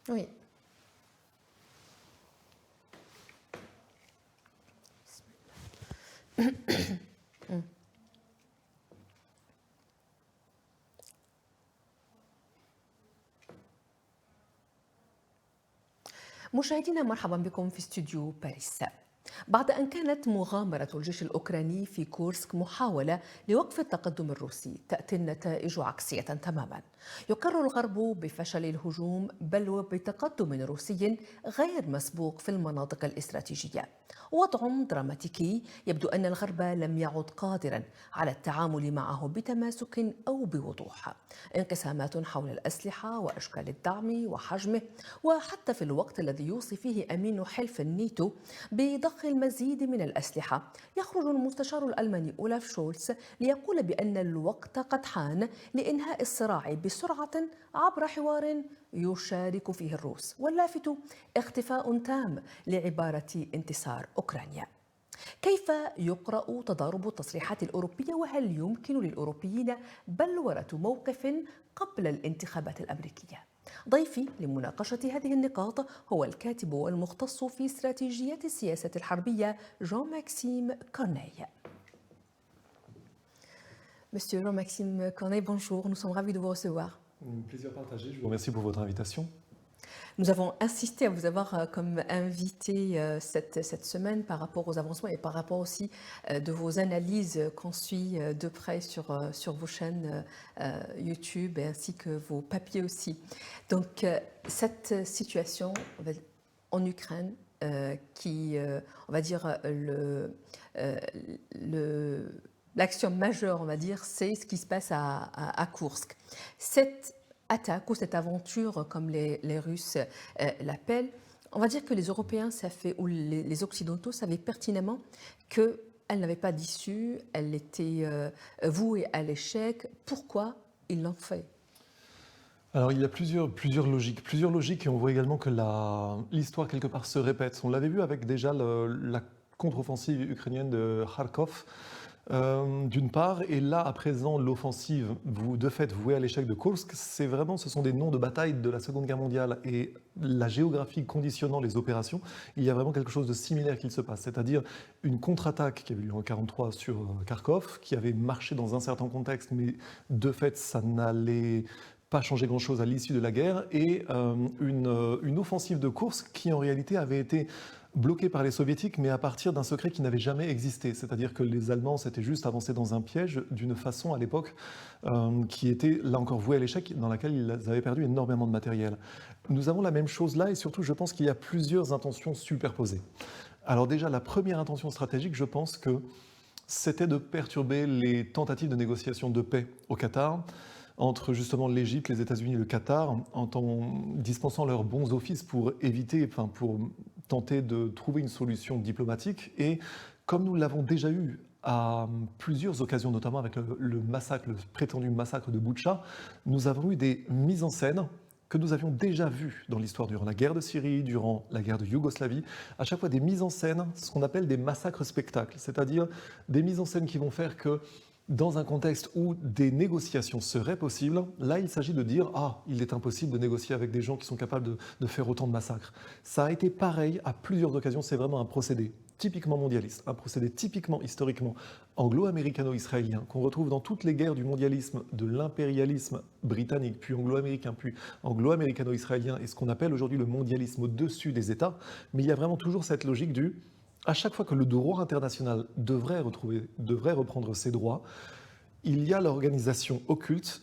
Oui. مشاهدينا مرحبا بكم في استوديو باريس. بعد أن كانت مغامرة الجيش الأوكراني في كورسك محاولة لوقف التقدم الروسي، تأتي النتائج عكسية تماما. يقر الغرب بفشل الهجوم بل وبتقدم روسي غير مسبوق في المناطق الاستراتيجية. وضع دراماتيكي يبدو أن الغرب لم يعد قادرا على التعامل معه بتماسك أو بوضوح. انقسامات حول الأسلحة وأشكال الدعم وحجمه، وحتى في الوقت الذي يوصي فيه أمين حلف الناتو بضخ المزيد من الأسلحة، يخرج المستشار الألماني أولاف شولتز ليقول بأن الوقت قد حان لإنهاء الصراع بسرعة عبر حوار يشارك فيه الروس. واللافت اختفاء تام لعبارة انتصار أوكرانيا. كيف يقرأ تضارب التصريحات الأوروبية، وهل يمكن للأوروبيين بلورة موقف قبل الانتخابات الأمريكية؟ ضيفي لمناقشة هذه النقاط هو الكاتب والمختص في استراتيجيات السياسة الحربية Jean-Maxime Corneille. Monsieur Jean-Maxime Corneille, bonjour, nous sommes ravis de vous recevoir. Un plaisir partagé, je vous remercie pour votre invitation. Nous avons insisté à vous avoir comme invité cette semaine par rapport aux avancements et par rapport aussi de vos analyses qu'on suit de près sur vos chaînes YouTube ainsi que vos papiers aussi. Donc cette situation en Ukraine qui, on va dire, l'action majeure, on va dire, c'est ce qui se passe à Koursk. Cette attaque ou cette aventure, comme les Russes l'appellent, on va dire que les Européens ou les Occidentaux savaient pertinemment qu'elle n'avait pas d'issue, elle était vouée à l'échec. Pourquoi ils l'ont fait? Alors il y a plusieurs logiques et on voit également que l'histoire quelque part se répète. On l'avait vu avec déjà la contre-offensive ukrainienne de Kharkov, d'une part, et là à présent l'offensive de fait vouée à l'échec de Kursk, ce sont des noms de bataille de la Seconde Guerre mondiale et la géographie conditionnant les opérations, il y a vraiment quelque chose de similaire qui se passe, c'est-à-dire une contre-attaque qui avait eu en 1943 sur Kharkov, qui avait marché dans un certain contexte, mais de fait ça n'allait pas changer grand-chose à l'issue de la guerre, et une offensive de Kursk qui en réalité avait été bloqué par les soviétiques, mais à partir d'un secret qui n'avait jamais existé. C'est-à-dire que les Allemands s'étaient juste avancés dans un piège d'une façon à l'époque qui était là encore vouée à l'échec, dans laquelle ils avaient perdu énormément de matériel. Nous avons la même chose là, et surtout je pense qu'il y a plusieurs intentions superposées. Alors déjà, la première intention stratégique, je pense que c'était de perturber les tentatives de négociation de paix au Qatar, entre justement l'Égypte, les États-Unis et le Qatar, en dispensant leurs bons offices pour tenter de trouver une solution diplomatique. Et comme nous l'avons déjà eu à plusieurs occasions, notamment avec le prétendu massacre de Boutcha, nous avons eu des mises en scène que nous avions déjà vues dans l'histoire durant la guerre de Syrie, durant la guerre de Yougoslavie, à chaque fois des mises en scène, ce qu'on appelle des massacres spectacles, c'est-à-dire des mises en scène qui vont faire que dans un contexte où des négociations seraient possibles, là il s'agit de dire « Ah, il est impossible de négocier avec des gens qui sont capables de faire autant de massacres ». Ça a été pareil à plusieurs occasions, c'est vraiment un procédé typiquement mondialiste, un procédé typiquement historiquement anglo-américano-israélien, qu'on retrouve dans toutes les guerres du mondialisme, de l'impérialisme britannique, puis anglo-américain, puis anglo-américano-israélien, et ce qu'on appelle aujourd'hui le mondialisme au-dessus des États, mais il y a vraiment toujours cette logique à chaque fois que le droit international devrait reprendre ses droits, il y a l'organisation occulte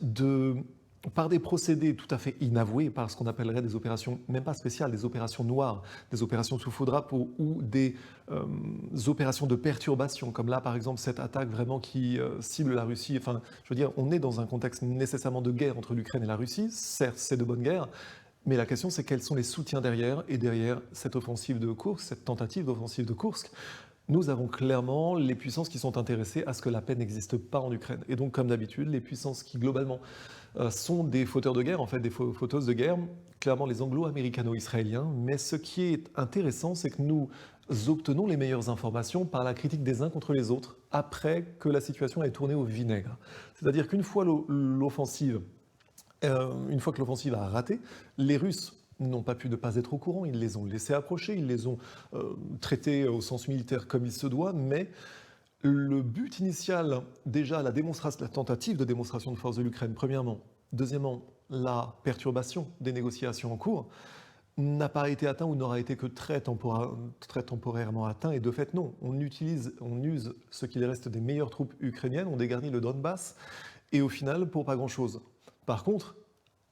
par des procédés tout à fait inavoués, par ce qu'on appellerait des opérations, même pas spéciales, des opérations noires, des opérations sous faux drapeau ou des opérations de perturbation, comme là par exemple cette attaque vraiment qui cible la Russie. Enfin, je veux dire, on est dans un contexte nécessairement de guerre entre l'Ukraine et la Russie, certes c'est de bonne guerre, mais la question, c'est quels sont les soutiens derrière, et derrière cette offensive de Kursk, cette tentative d'offensive de Kursk, nous avons clairement les puissances qui sont intéressées à ce que la paix n'existe pas en Ukraine. Et donc, comme d'habitude, les puissances qui, globalement, sont des fauteurs de guerre, en fait, des fauteuses de guerre, clairement les anglo-américano-israéliens. Mais ce qui est intéressant, c'est que nous obtenons les meilleures informations par la critique des uns contre les autres, après que la situation ait tourné au vinaigre. C'est-à-dire qu'une fois l'offensive... Une fois que l'offensive a raté, les Russes n'ont pas pu ne pas être au courant, ils les ont laissés approcher, ils les ont traités au sens militaire comme il se doit, mais le but initial, déjà la tentative de démonstration de force de l'Ukraine, premièrement. Deuxièmement, la perturbation des négociations en cours n'a pas été atteint ou n'aura été que très temporairement atteint. Et de fait, non. On use ce qu'il reste des meilleures troupes ukrainiennes, on dégarnit le Donbass, et au final, pour pas grand-chose. Par contre,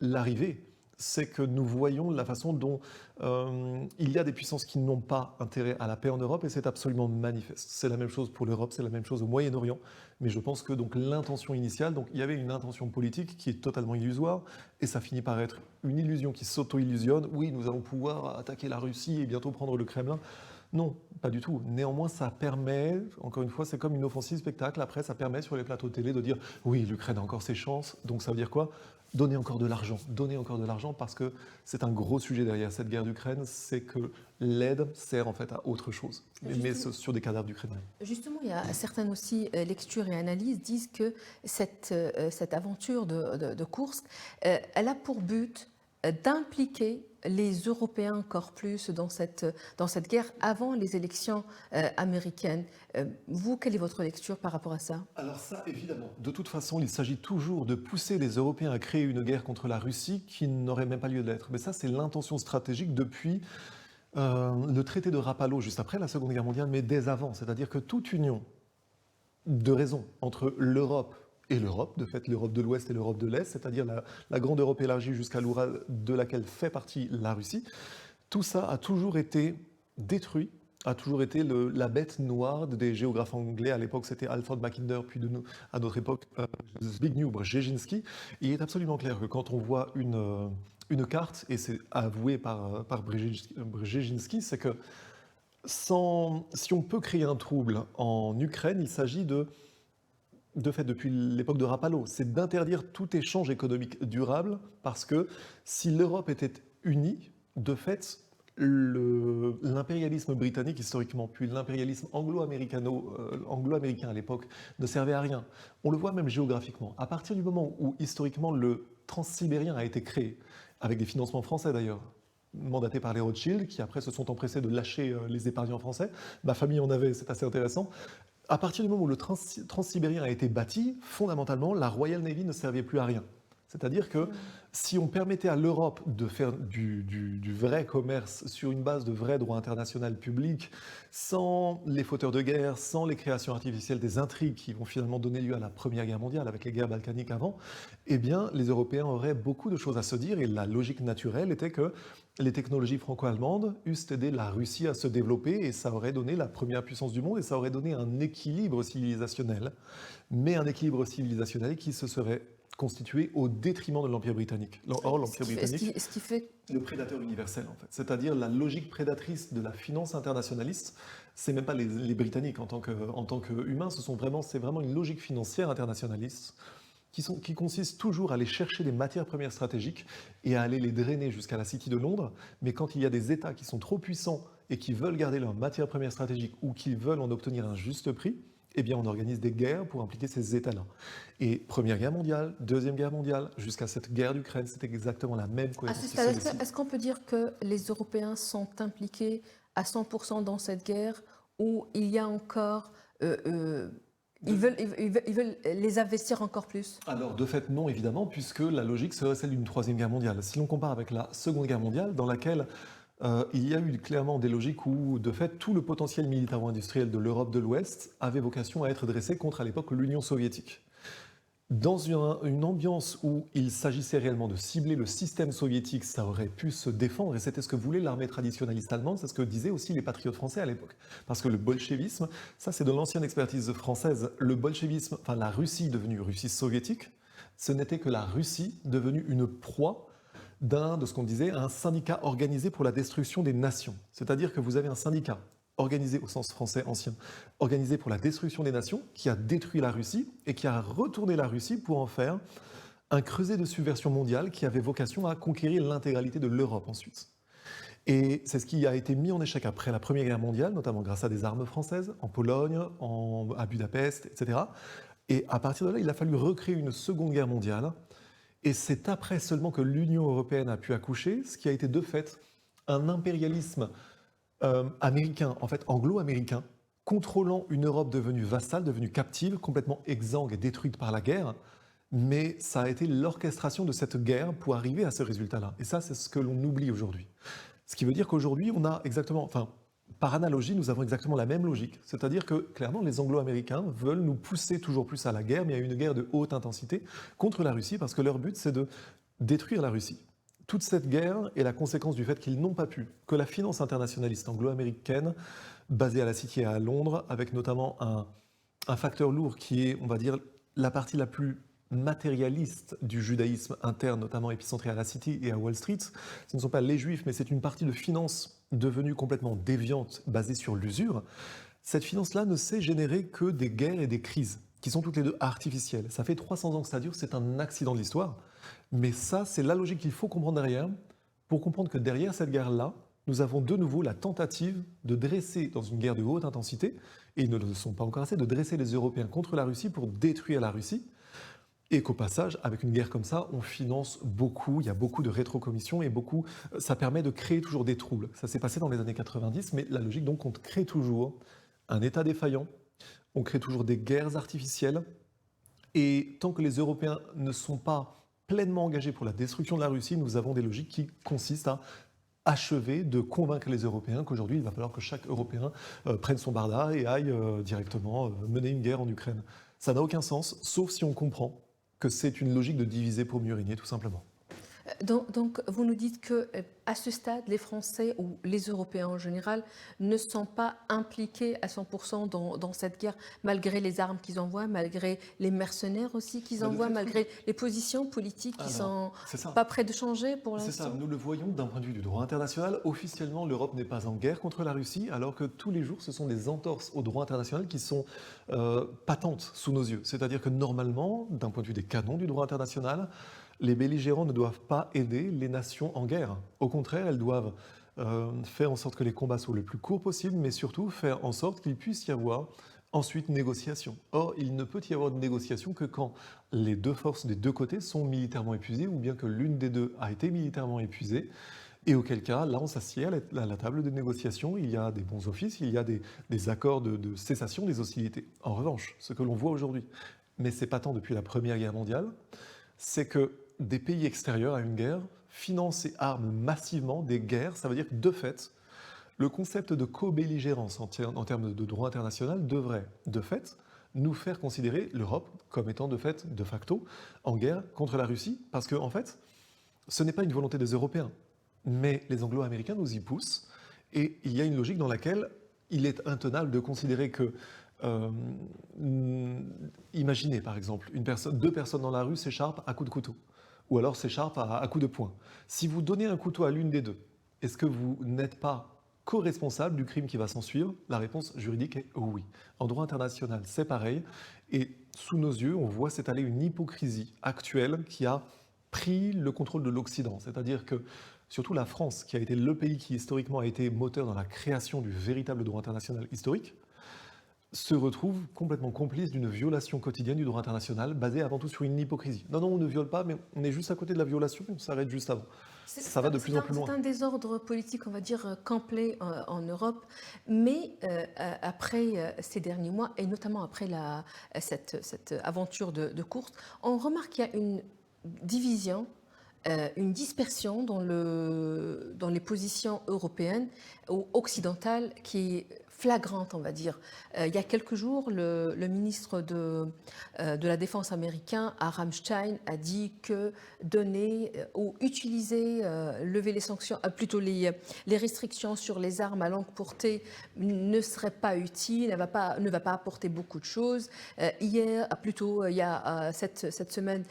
l'arrivée, c'est que nous voyons la façon dont il y a des puissances qui n'ont pas intérêt à la paix en Europe, et c'est absolument manifeste. C'est la même chose pour l'Europe, c'est la même chose au Moyen-Orient, mais je pense que donc l'intention initiale, donc il y avait une intention politique qui est totalement illusoire, et ça finit par être une illusion qui s'auto-illusionne. Oui, nous allons pouvoir attaquer la Russie et bientôt prendre le Kremlin. Non, pas du tout. Néanmoins, ça permet, encore une fois, c'est comme une offensive spectacle. Après, ça permet sur les plateaux télé de dire oui, l'Ukraine a encore ses chances. Donc ça veut dire quoi? Donner encore de l'argent, parce que c'est un gros sujet derrière cette guerre d'Ukraine, c'est que l'aide sert en fait à autre chose, mais sur des cadavres d'Ukrainiens. Justement, il y a certaines aussi lectures et analyses disent que cette aventure de Koursk, elle a pour but d'impliquer les Européens encore plus dans cette guerre avant les élections américaines. Vous, quelle est votre lecture par rapport à ça? Alors ça, évidemment. De toute façon, il s'agit toujours de pousser les Européens à créer une guerre contre la Russie qui n'aurait même pas lieu d'être. Mais ça, c'est l'intention stratégique depuis le traité de Rapallo, juste après la Seconde Guerre mondiale, mais dès avant. C'est-à-dire que toute union de raison entre l'Europe et l'Europe, de fait l'Europe de l'Ouest et l'Europe de l'Est, c'est-à-dire la grande Europe élargie jusqu'à l'Oural, de laquelle fait partie la Russie, tout ça a toujours été détruit, a toujours été la bête noire des géographes anglais. À l'époque, c'était Alfred Mackinder, puis à notre époque, Zbigniew Brzezinski. Il est absolument clair que quand on voit une carte, et c'est avoué par Brzezinski, c'est que si on peut créer un trouble en Ukraine, il s'agit de fait, depuis l'époque de Rapallo, c'est d'interdire tout échange économique durable, parce que si l'Europe était unie, de fait, l'impérialisme britannique historiquement, puis l'impérialisme anglo-américain à l'époque, ne servait à rien. On le voit même géographiquement. À partir du moment où, historiquement, le transsibérien a été créé, avec des financements français d'ailleurs, mandatés par les Rothschild, qui après se sont empressés de lâcher les épargnants français. Ma famille en avait, c'est assez intéressant. À partir du moment où le transsibérien a été bâti, fondamentalement, la Royal Navy ne servait plus à rien. C'est-à-dire que si on permettait à l'Europe de faire du vrai commerce sur une base de vrai droit international public, sans les fauteurs de guerre, sans les créations artificielles des intrigues qui vont finalement donner lieu à la Première Guerre mondiale, avec les guerres balkaniques avant, eh bien, les Européens auraient beaucoup de choses à se dire, et la logique naturelle était que les technologies franco-allemandes eussent aidé la Russie à se développer, et ça aurait donné la première puissance du monde, et ça aurait donné un équilibre civilisationnel, mais un équilibre civilisationnel qui se serait constitué au détriment de l'Empire britannique. Or, l'Empire britannique, ce qui fait le prédateur universel, en fait. C'est-à-dire la logique prédatrice de la finance internationaliste, c'est même pas les Britanniques en tant qu'humains, c'est vraiment une logique financière internationaliste qui consiste toujours à aller chercher des matières premières stratégiques et à aller les drainer jusqu'à la City de Londres. Mais quand il y a des États qui sont trop puissants et qui veulent garder leurs matières premières stratégiques ou qui veulent en obtenir un juste prix, eh bien, on organise des guerres pour impliquer ces États-là. Et Première Guerre mondiale, Deuxième Guerre mondiale, jusqu'à cette guerre d'Ukraine, c'était exactement la même cohérence. Est-ce qu'on peut dire que les Européens sont impliqués à 100% dans cette guerre, ou il y a encore... Ils veulent les investir encore plus? Alors, de fait, non, évidemment, puisque la logique serait celle d'une Troisième Guerre mondiale. Si l'on compare avec la Seconde Guerre mondiale, dans laquelle il y a eu clairement des logiques où, de fait, tout le potentiel militaro-industriel de l'Europe de l'Ouest avait vocation à être dressé contre, à l'époque, l'Union soviétique. Dans une ambiance où il s'agissait réellement de cibler le système soviétique, ça aurait pu se défendre, et c'était ce que voulait l'armée traditionnaliste allemande, c'est ce que disaient aussi les patriotes français à l'époque. Parce que le bolchevisme, ça c'est de l'ancienne expertise française, le bolchevisme, enfin la Russie devenue Russie soviétique, ce n'était que la Russie devenue une proie de ce qu'on disait, un syndicat organisé pour la destruction des nations. C'est-à-dire que vous avez un syndicat organisé au sens français ancien, organisé pour la destruction des nations, qui a détruit la Russie et qui a retourné la Russie pour en faire un creuset de subversion mondiale qui avait vocation à conquérir l'intégralité de l'Europe ensuite. Et c'est ce qui a été mis en échec après la Première Guerre mondiale, notamment grâce à des armes françaises, en Pologne, à Budapest, etc. Et à partir de là, il a fallu recréer une Seconde Guerre mondiale. Et c'est après seulement que l'Union européenne a pu accoucher, ce qui a été de fait un impérialisme américain, en fait anglo-américain, contrôlant une Europe devenue vassale, devenue captive, complètement exsangue et détruite par la guerre. Mais ça a été l'orchestration de cette guerre pour arriver à ce résultat-là. Et ça, c'est ce que l'on oublie aujourd'hui. Ce qui veut dire qu'aujourd'hui, on a exactement, enfin, par analogie, nous avons exactement la même logique. C'est-à-dire que, clairement, les Anglo-Américains veulent nous pousser toujours plus à la guerre, mais à une guerre de haute intensité contre la Russie, parce que leur but, c'est de détruire la Russie. Toute cette guerre est la conséquence du fait qu'ils n'ont pas pu, que la finance internationaliste anglo-américaine, basée à la City et à Londres, avec notamment un facteur lourd qui est, on va dire, la partie la plus matérialiste du judaïsme interne, notamment épicentré à la City et à Wall Street. Ce ne sont pas les juifs, mais c'est une partie de finance devenue complètement déviante, basée sur l'usure. Cette finance-là ne sait générer que des guerres et des crises, qui sont toutes les deux artificielles. Ça fait 300 ans que ça dure, c'est un accident de l'histoire. Mais ça, c'est la logique qu'il faut comprendre derrière, pour comprendre que derrière cette guerre-là, nous avons de nouveau la tentative de dresser, dans une guerre de haute intensité, et ils ne le sont pas encore assez, de dresser les Européens contre la Russie pour détruire la Russie. Et qu'au passage, avec une guerre comme ça, on finance beaucoup, il y a beaucoup de rétrocommissions et beaucoup, ça permet de créer toujours des troubles. Ça s'est passé dans les années 90, mais la logique donc, on crée toujours un État défaillant, on crée toujours des guerres artificielles, et tant que les Européens ne sont pas pleinement engagés pour la destruction de la Russie, nous avons des logiques qui consistent à achever de convaincre les Européens qu'aujourd'hui, il va falloir que chaque Européen prenne son barda et aille directement mener une guerre en Ukraine. Ça n'a aucun sens, sauf si on comprend que c'est une logique de diviser pour mieux régner, tout simplement. Donc, vous nous dites que à ce stade, les Français ou les Européens en général ne sont pas impliqués à 100% dans cette guerre, malgré les armes qu'ils envoient, malgré les mercenaires aussi qu'ils envoient, malgré les positions politiques qui ne sont pas prêtes de changer pour l'instant. C'est ça, nous le voyons d'un point de vue du droit international. Officiellement, l'Europe n'est pas en guerre contre la Russie, alors que tous les jours, ce sont des entorses au droit international qui sont patentes sous nos yeux. C'est-à-dire que normalement, d'un point de vue des canons du droit international, les belligérants ne doivent pas aider les nations en guerre. Au contraire, elles doivent faire en sorte que les combats soient le plus courts possible, mais surtout faire en sorte qu'il puisse y avoir ensuite négociation. Or, il ne peut y avoir de négociation que quand les deux forces des deux côtés sont militairement épuisées, ou bien que l'une des deux a été militairement épuisée, et auquel cas, là, on s'assied à la table de négociation, il y a des bons offices, il y a des accords de cessation des hostilités. En revanche, ce que l'on voit aujourd'hui, mais c'est pas tant depuis la Première Guerre mondiale, c'est que des pays extérieurs à une guerre financent et arment massivement des guerres. Ça veut dire que, de fait, le concept de co-belligérance en termes de droit international devrait, de fait, nous faire considérer l'Europe comme étant, de fait, de facto, en guerre contre la Russie. Parce que, en fait, ce n'est pas une volonté des Européens, mais les Anglo-Américains nous y poussent. Et il y a une logique dans laquelle il est intenable de considérer que imaginez par exemple deux personnes dans la rue s'écharpent à coups de couteau, ou alors s'écharpent à coups de poing. Si vous donnez un couteau à l'une des deux, est-ce que vous n'êtes pas co-responsable du crime qui va s'en suivre? La réponse juridique est oui. En droit international, c'est pareil. Et sous nos yeux, on voit s'étaler une hypocrisie actuelle qui a pris le contrôle de l'Occident. C'est-à-dire que surtout la France, qui a été le pays qui historiquement a été moteur dans la création du véritable droit international historique, se retrouve complètement complice d'une violation quotidienne du droit international basée avant tout sur une hypocrisie. Non, on ne viole pas, mais on est juste à côté de la violation et on s'arrête juste avant. Ça va de plus en plus loin. C'est un désordre politique, on va dire, complet en Europe, mais après ces derniers mois, et notamment après cette aventure de course, on remarque qu'il y a une division, une dispersion dans les positions européennes ou occidentales qui est flagrante, on va dire. Il y a quelques jours, le ministre de la Défense américain, à Ramstein, a dit que donner ou utiliser, lever les sanctions, plutôt les restrictions sur les armes à longue portée ne serait pas utile, ne va pas apporter beaucoup de choses. Hier, plutôt, il y a cette semaine,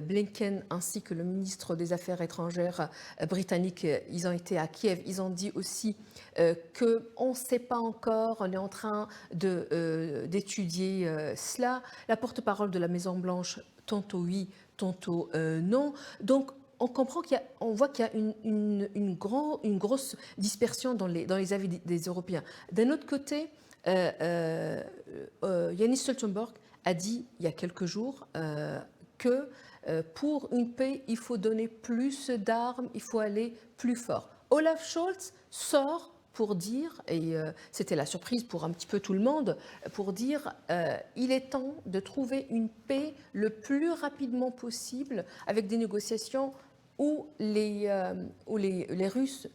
Blinken ainsi que le ministre des Affaires étrangères britannique, ils ont été à Kiev, ils ont dit aussi qu'on ne sait pas encore, on est en train d'étudier cela. La porte-parole de la Maison-Blanche, tantôt oui, tantôt non. Donc, on voit qu'il y a une grosse dispersion dans les avis des Européens. D'un autre côté, Jens Stoltenberg a dit il y a quelques jours que Pour une paix, il faut donner plus d'armes, il faut aller plus fort. Olaf Scholz sort pour dire, et c'était la surprise pour un petit peu tout le monde, pour dire il est temps de trouver une paix le plus rapidement possible avec des négociations où les Russes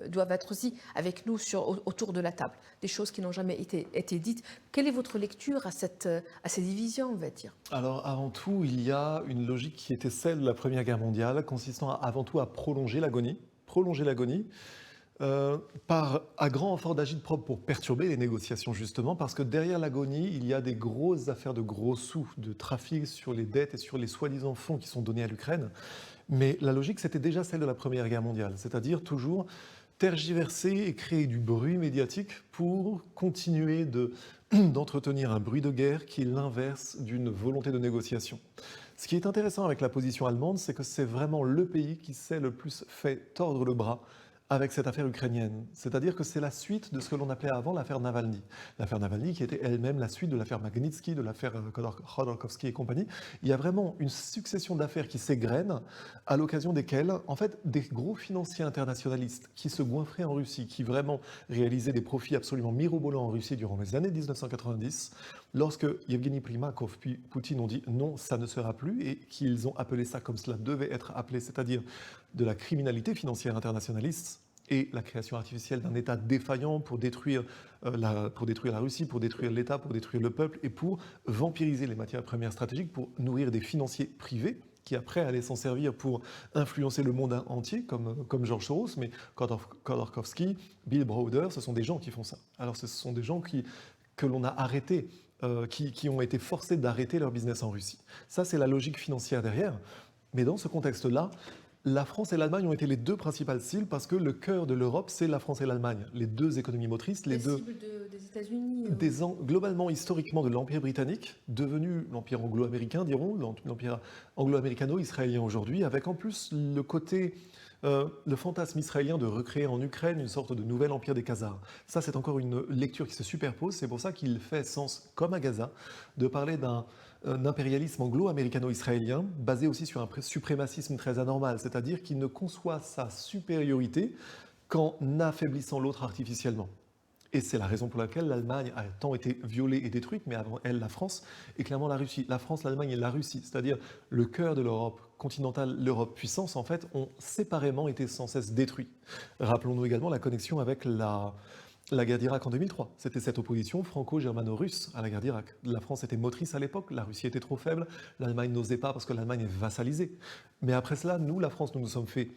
doivent être aussi avec nous autour de la table. Des choses qui n'ont jamais été dites. Quelle est votre lecture à ces divisions, on va dire? Alors avant tout, il y a une logique qui était celle de la Première Guerre mondiale, consistant avant tout à prolonger l'agonie. À grand effort d'agite-propre pour perturber les négociations justement, parce que derrière l'agonie, il y a des grosses affaires de gros sous, de trafic sur les dettes et sur les soi-disant fonds qui sont donnés à l'Ukraine. Mais la logique, c'était déjà celle de la Première Guerre mondiale, c'est-à-dire toujours tergiverser et créer du bruit médiatique pour continuer d'entretenir un bruit de guerre qui est l'inverse d'une volonté de négociation. Ce qui est intéressant avec la position allemande, c'est que c'est vraiment le pays qui s'est le plus fait tordre le bras avec cette affaire ukrainienne. C'est-à-dire que c'est la suite de ce que l'on appelait avant l'affaire Navalny. L'affaire Navalny qui était elle-même la suite de l'affaire Magnitsky, de l'affaire Khodorkovsky et compagnie. Il y a vraiment une succession d'affaires qui s'égrènent à l'occasion desquelles, en fait, des gros financiers internationalistes qui se goinfraient en Russie, qui vraiment réalisaient des profits absolument mirobolants en Russie durant les années 1990, lorsque Yevgeny Primakov puis Poutine ont dit non, ça ne sera plus, et qu'ils ont appelé ça comme cela devait être appelé, c'est-à-dire de la criminalité financière internationaliste et la création artificielle d'un État défaillant pour détruire la Russie, pour détruire l'État, pour détruire le peuple et pour vampiriser les matières premières stratégiques, pour nourrir des financiers privés qui après allaient s'en servir pour influencer le monde entier, comme George Soros, mais Khodorkovsky, Bill Browder, ce sont des gens qui font ça. Alors ce sont des gens que l'on a arrêtés, qui ont été forcés d'arrêter leur business en Russie. Ça, c'est la logique financière derrière. Mais dans ce contexte-là, la France et l'Allemagne ont été les deux principales cibles parce que le cœur de l'Europe, c'est la France et l'Allemagne. Les deux économies motrices, les deux cibles des États-Unis. Globalement, historiquement, de l'Empire britannique, devenu l'Empire anglo-américain, dirons, l'Empire anglo-américano-israélien aujourd'hui, avec en plus le côté, le fantasme israélien de recréer en Ukraine une sorte de nouvel empire des Khazars. Ça, c'est encore une lecture qui se superpose. C'est pour ça qu'il fait sens, comme à Gaza, de parler d'un impérialisme anglo-américano-israélien basé aussi sur un suprémacisme très anormal, c'est-à-dire qu'il ne conçoit sa supériorité qu'en affaiblissant l'autre artificiellement. Et c'est la raison pour laquelle l'Allemagne a tant été violée et détruite, mais avant elle, la France, et clairement la Russie. La France, l'Allemagne et la Russie, c'est-à-dire le cœur de l'Europe continentale, l'Europe puissance, en fait, ont séparément été sans cesse détruits. Rappelons-nous également la connexion avec la guerre d'Irak en 2003. C'était cette opposition franco-germano-russe à la guerre d'Irak. La France était motrice à l'époque, la Russie était trop faible, l'Allemagne n'osait pas parce que l'Allemagne est vassalisée. Mais après cela, nous, la France, nous nous sommes fait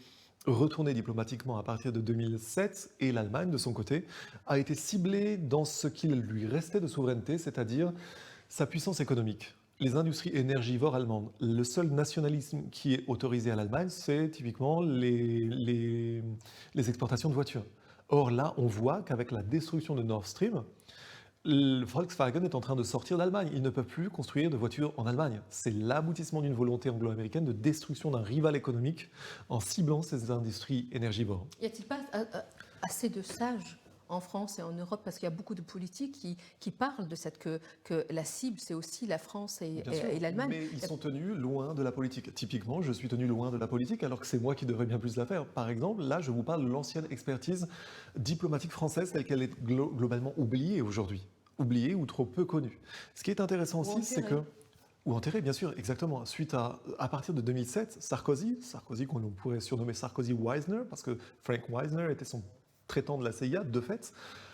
retourner diplomatiquement à partir de 2007 et l'Allemagne, de son côté, a été ciblée dans ce qu'il lui restait de souveraineté, c'est-à-dire sa puissance économique. Les industries énergivores allemandes. Le seul nationalisme qui est autorisé à l'Allemagne, c'est typiquement les exportations de voitures. Or là, on voit qu'avec la destruction de Nord Stream, Volkswagen est en train de sortir d'Allemagne. Ils ne peuvent plus construire de voitures en Allemagne. C'est l'aboutissement d'une volonté anglo-américaine de destruction d'un rival économique en ciblant ces industries énergivores. Y a-t-il pas assez de sages en France et en Europe, parce qu'il y a beaucoup de politiques qui parlent de que la cible, c'est aussi la France et l'Allemagne. Mais ils sont tenus loin de la politique. Typiquement, je suis tenu loin de la politique, alors que c'est moi qui devrais bien plus la faire. Par exemple, là, je vous parle de l'ancienne expertise diplomatique française telle qu'elle est globalement oubliée aujourd'hui. Oubliée ou trop peu connue. Ce qui est intéressant aussi, c'est que... Ou enterré, bien sûr, exactement. Suite à partir de 2007, Sarkozy qu'on pourrait surnommer Sarkozy-Wisner, parce que Frank Wisner était son traitant de la CIA, de fait,